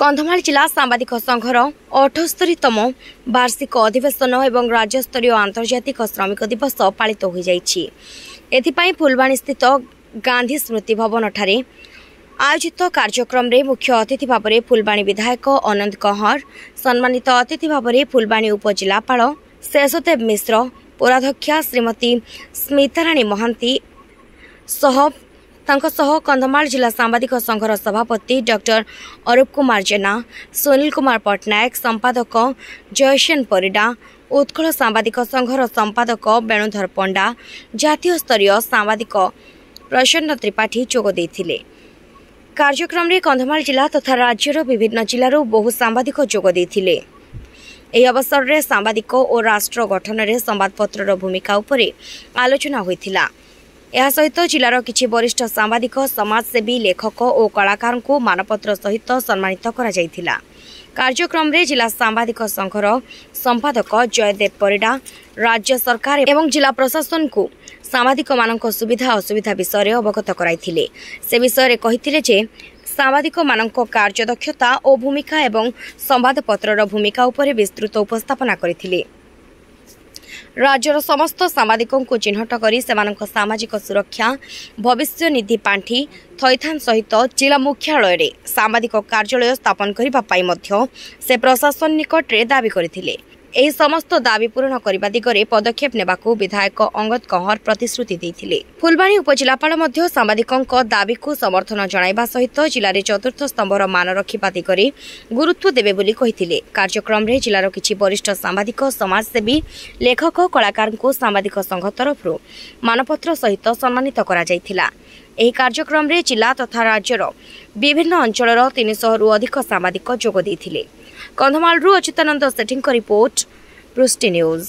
कंधमाल जिला सांबादिक संघर 78तम वार्षिक अधिवेशन एवं राज्यस्तरीय आंतर्जातिक श्रमिक दिवस पालित हो जाइछि। एथिपाई फुलवाणी स्थित गांधी स्मृति भवन ठारे आयोजित कार्यक्रम रे मुख्य अतिथि भाव में फुलवाणी विधायक अनंत कंहर, सम्मानित अतिथि भाव में फुलवाणी उपजिलापाल शेषदेव मिश्र, पौराध्यक्षा श्रीमती स्मिताराणी महांती कंधमाल जिला सांबादिक संघर सभापति डॉक्टर अरूप कुमार जेना, सुनील कुमार पट्टनायक, संपादक जयसेन परिडा, उत्कल सांबादिक संघर संपादक वेणुधर पंडा, जातीय स्तरीय सांबादिक प्रसन्न त्रिपाठी जोग देथिले। कार्यक्रम रे कंधमाल जिला तथा राज्यर विभिन्न जिलारू बहु सांबादिक जोग देथिले। एही अवसर रे सांबादिक और राष्ट्र गठन रे संवादपत्र भूमिका उपरे आलोचना होइथिला। यह सहित जिलार किछि वरिष्ठ सांबादिक, समाजसेवी, लेखक और कलाकार को मानपत्र सहित सम्मानित करा जायथिला। कार्यक्रम रे जिला सांबादिक संघर संपादक जयदेव परिडा राज्य सरकार एवं जिला प्रशासन को सांबादिक मानक सुविधा असुविधा विषय अवगत कराइथिले। से विषय कहिथिले जे सांबादिक मानक कार्यदक्षता और भूमिका एवं संवादपत्र भूमिका उपरे विस्तृत उपस्थापना करथिले। राज्यर समस्त सांबादिकों को चिन्हट करी सेमानक सामाजिक सुरक्षा भविष्य निधि पांठी थैथान सहित जिला मुख्यालय रे सांबादिक कार्यालय स्थापन करिबा पाई मध्य से प्रशासन निकट रे दाबी करथिले। एही समस्त दाबी पूर्ण करबा दिगरे पदक्षेप नेबाकू विधायक अंगद कंहर प्रतिश्रुति देथिले। फुलवाणी उपजिलापाल मध्य सांबादिकों दाबी को समर्थन जणाइबा सहित जिले में चतुर्थ स्तंभर मान रखिबा दिगरे गुरुत्व देबे बोली कहिथिले। कार्यक्रम रे जिलार किछि वरिष्ठ सांबादिक, समाजसेवी, लेखक, कलाकार को सांबादिक संघ तरफ मानपत्र सहित सम्मानित करा जायथिला। एही कार्यक्रम रे जिला तथा राज्यर विभिन्न अंचलर 300 रु अधिक सांबादिक जोग देथिले। कंधमाल अच्युतानंद सेठी रिपोर्ट, पृष्टि न्यूज।